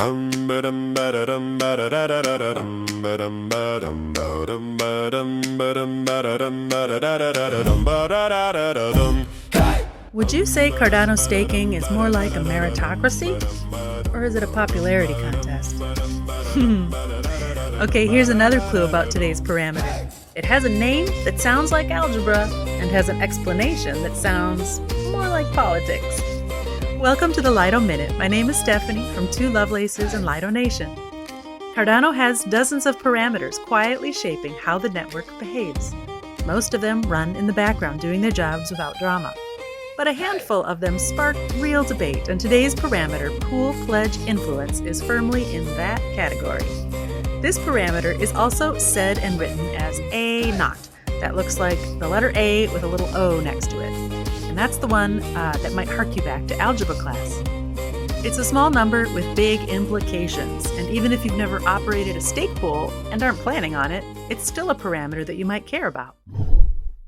Would you say Cardano staking is more like a meritocracy? Or is it a popularity contest? Okay, here's another clue about today's parameter. It has a name that sounds like algebra and has an explanation that sounds more like politics. Welcome to the Lido Minute. My name is Stephanie from Two Lovelaces and Lido Nation. Cardano has dozens of parameters quietly shaping how the network behaves. Most of them run in the background doing their jobs without drama. But a handful of them spark real debate, and today's parameter, pool pledge influence, is firmly in that category. This parameter is also said and written as A naught. That looks like the letter A with a little O next to it. And that's the one that might hark you back to algebra class. It's a small number with big implications, and even if you've never operated a stake pool and aren't planning on it, it's still a parameter that you might care about.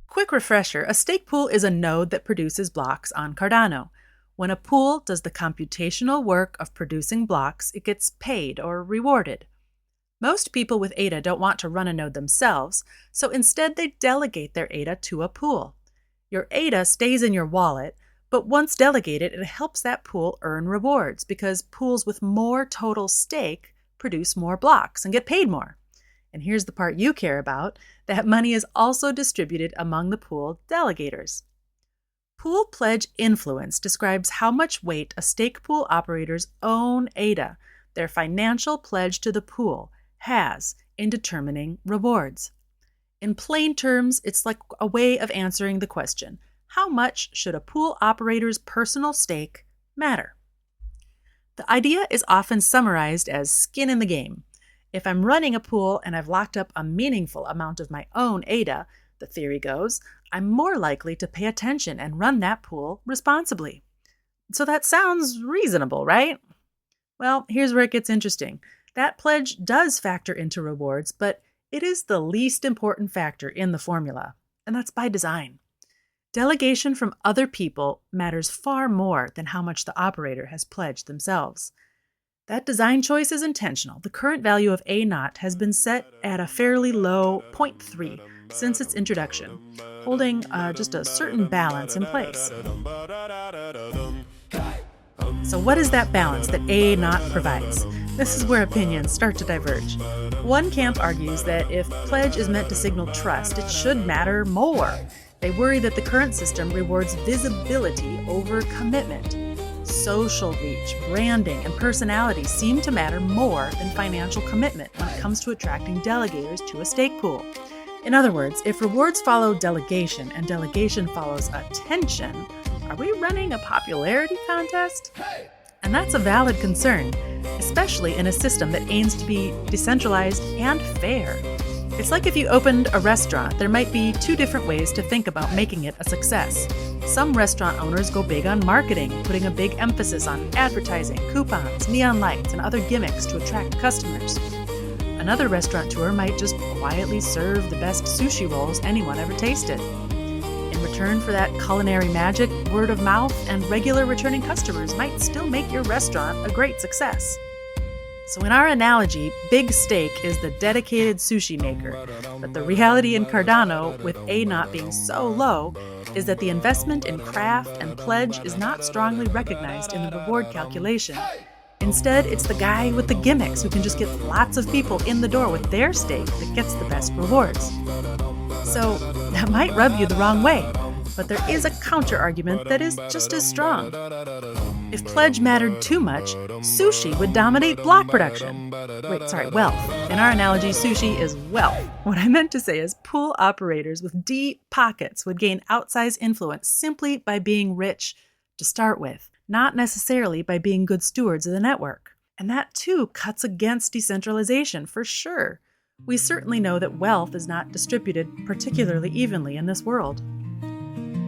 Quick refresher, a stake pool is a node that produces blocks on Cardano. When a pool does the computational work of producing blocks, it gets paid or rewarded. Most people with ADA don't want to run a node themselves, so instead they delegate their ADA to a pool. Your ADA stays in your wallet, but once delegated, it helps that pool earn rewards because pools with more total stake produce more blocks and get paid more. And here's the part you care about. That money is also distributed among the pool delegators. Pool pledge influence describes how much weight a stake pool operator's own ADA, their financial pledge to the pool, has in determining rewards. In plain terms, it's like a way of answering the question, how much should a pool operator's personal stake matter? The idea is often summarized as skin in the game. If I'm running a pool and I've locked up a meaningful amount of my own ADA, the theory goes, I'm more likely to pay attention and run that pool responsibly. So that sounds reasonable, right? Well, here's where it gets interesting. That pledge does factor into rewards, but it is the least important factor in the formula, and that's by design. Delegation from other people matters far more than how much the operator has pledged themselves. That design choice is intentional. The current value of A naught has been set at a fairly low 0.3 since its introduction, holding just a certain balance in place. So what is that balance that A naught provides? This is where opinions start to diverge. One camp argues that if pledge is meant to signal trust, it should matter more. They worry that the current system rewards visibility over commitment. Social reach, branding, and personality seem to matter more than financial commitment when it comes to attracting delegators to a stake pool. In other words, if rewards follow delegation and delegation follows attention, are we running a popularity contest? And that's a valid concern, especially in a system that aims to be decentralized and fair. It's like if you opened a restaurant, there might be two different ways to think about making it a success. Some restaurant owners go big on marketing, putting a big emphasis on advertising, coupons, neon lights, and other gimmicks to attract customers. Another restaurateur might just quietly serve the best sushi rolls anyone ever tasted. In return for that culinary magic, word of mouth and regular returning customers might still make your restaurant a great success. So in our analogy, Big Steak is the dedicated sushi maker, but the reality in Cardano, with A naught being so low, is that the investment in craft and pledge is not strongly recognized in the reward calculation. Instead, it's the guy with the gimmicks who can just get lots of people in the door with their stake that gets the best rewards. So that might rub you the wrong way, but there is a counter-argument that is just as strong. If pledge mattered too much, sushi would dominate block production. Wealth. In our analogy, sushi is wealth. What I meant to say is pool operators with deep pockets would gain outsized influence simply by being rich to start with, not necessarily by being good stewards of the network. And that too cuts against decentralization for sure. We certainly know that wealth is not distributed particularly evenly in this world.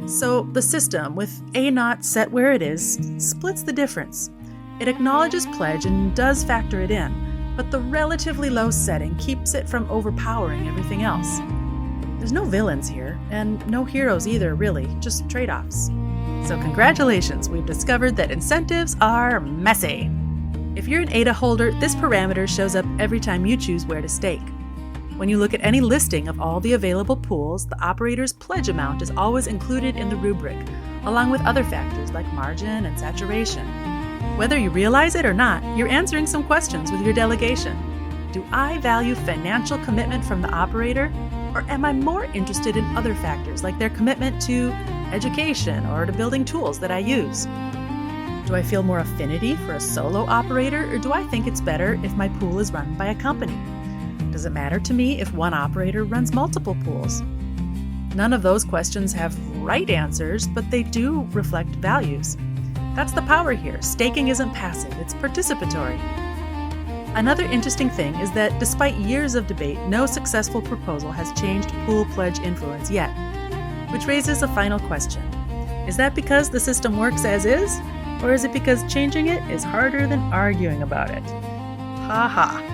So the system, with A naught set where it is, splits the difference. It acknowledges pledge and does factor it in, but the relatively low setting keeps it from overpowering everything else. There's no villains here, and no heroes either, really, just trade-offs. So congratulations, we've discovered that incentives are messy. If you're an ADA holder, this parameter shows up every time you choose where to stake. When you look at any listing of all the available pools, the operator's pledge amount is always included in the rubric, along with other factors like margin and saturation. Whether you realize it or not, you're answering some questions with your delegation. Do I value financial commitment from the operator, or am I more interested in other factors like their commitment to education or to building tools that I use? Do I feel more affinity for a solo operator, or do I think it's better if my pool is run by a company? Does it matter to me if one operator runs multiple pools? None of those questions have right answers, but they do reflect values. That's the power here. Staking isn't passive, it's participatory. Another interesting thing is that despite years of debate, no successful proposal has changed pool pledge influence yet, which raises a final question. Is that because the system works as is, or is it because changing it is harder than arguing about it? Ha ha.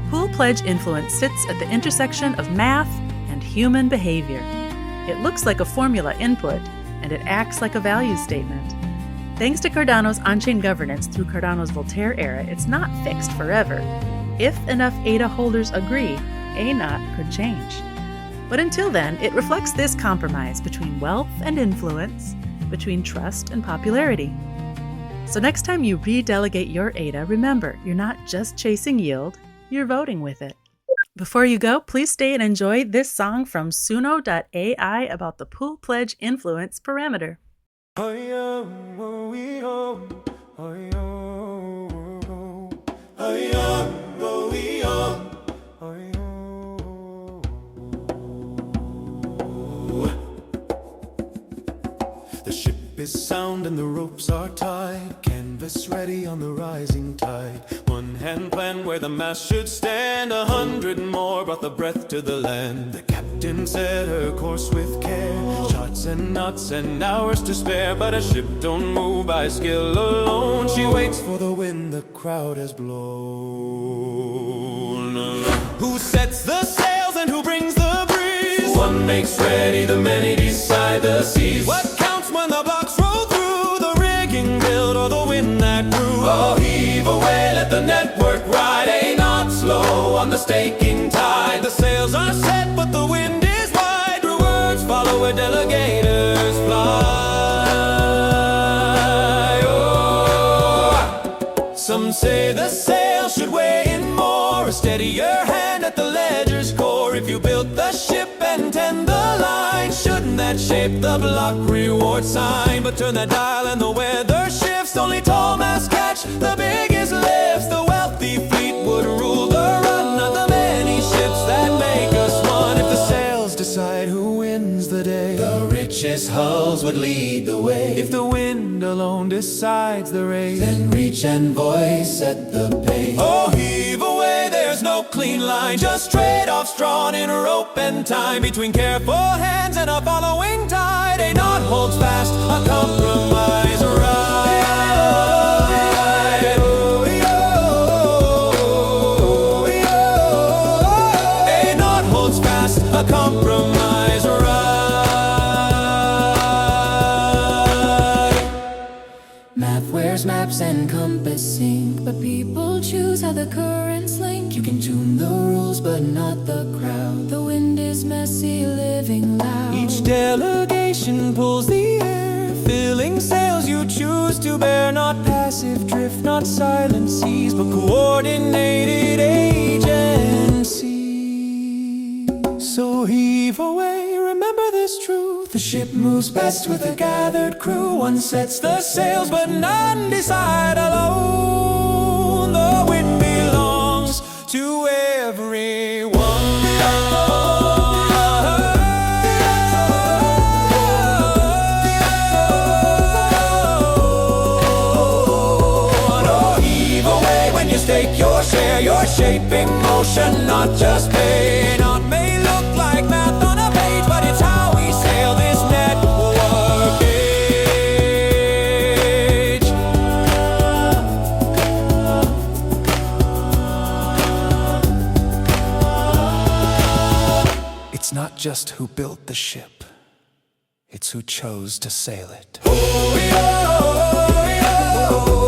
Pool pledge influence sits at the intersection of math and human behavior. It looks like a formula input, and it acts like a value statement. Thanks to Cardano's on-chain governance through Cardano's Voltaire era, it's not fixed forever. If enough ADA holders agree, a knot could change. But until then, it reflects this compromise between wealth and influence, between trust and popularity. So next time you redelegate your ADA, remember, you're not just chasing yield, you're voting with it. Before you go, please stay and enjoy this song from Suno.ai about the pool pledge influence parameter. The ship is sound and the ropes are tied, canvas ready on the rising tide. One hand plan where the mast should stand, 100 more brought the breath to the land. The captain set her course with care, charts and knots and hours to spare. But a ship don't move by skill alone, she waits for the wind the crowd has blown. Who sets the sails and who brings the breeze? One makes ready, the many decide the seas. What counts when the blocks roll through, the rigging build or the wind that grew? Oh, heave away, let the network ride, ain't not slow on the staking tide. The sails are set, but the wind is wide, rewards follow where delegators fly. Oh, some say the sail should weigh in more, a steadier hand at the ledger's core. If you built the ship and tend the line, shouldn't that shape the block reward sign? But turn that dial and the weather shifts, only tall masts catch the biggest lifts. The wealthy fleet would rule the run, not the many ships that make us one. If the sails decide who wins the day, the richest hulls would lead the way. If the wind alone decides the race, then reach and voice at the pace. Oh, heave away, there's no clean line, just trade-offs drawn in rope and time, between careful hands and a following tide. A knot holds fast, a compromise ride. A knot holds fast, a compromise ride. Math wears maps and compass ink, but people choose how the currents link. You can tune the rules, but not the crowd. The wind is messy, living loud. Each delegation pulls the air, filling sails you choose to bear. Not passive drift, not silent seas, but coordinated agency. So heave away, remember this truth: the ship moves best with a gathered crew. One sets the sails, but none decide alone. The wind belongs to everyone. Oh, heave away when you stake your share. You're shaping motion, not just pay. Not may look like math on a page, but it's how we sail this network age. It's not just who built the ship, it's who chose to sail it. Oh, yeah, oh, yeah, oh.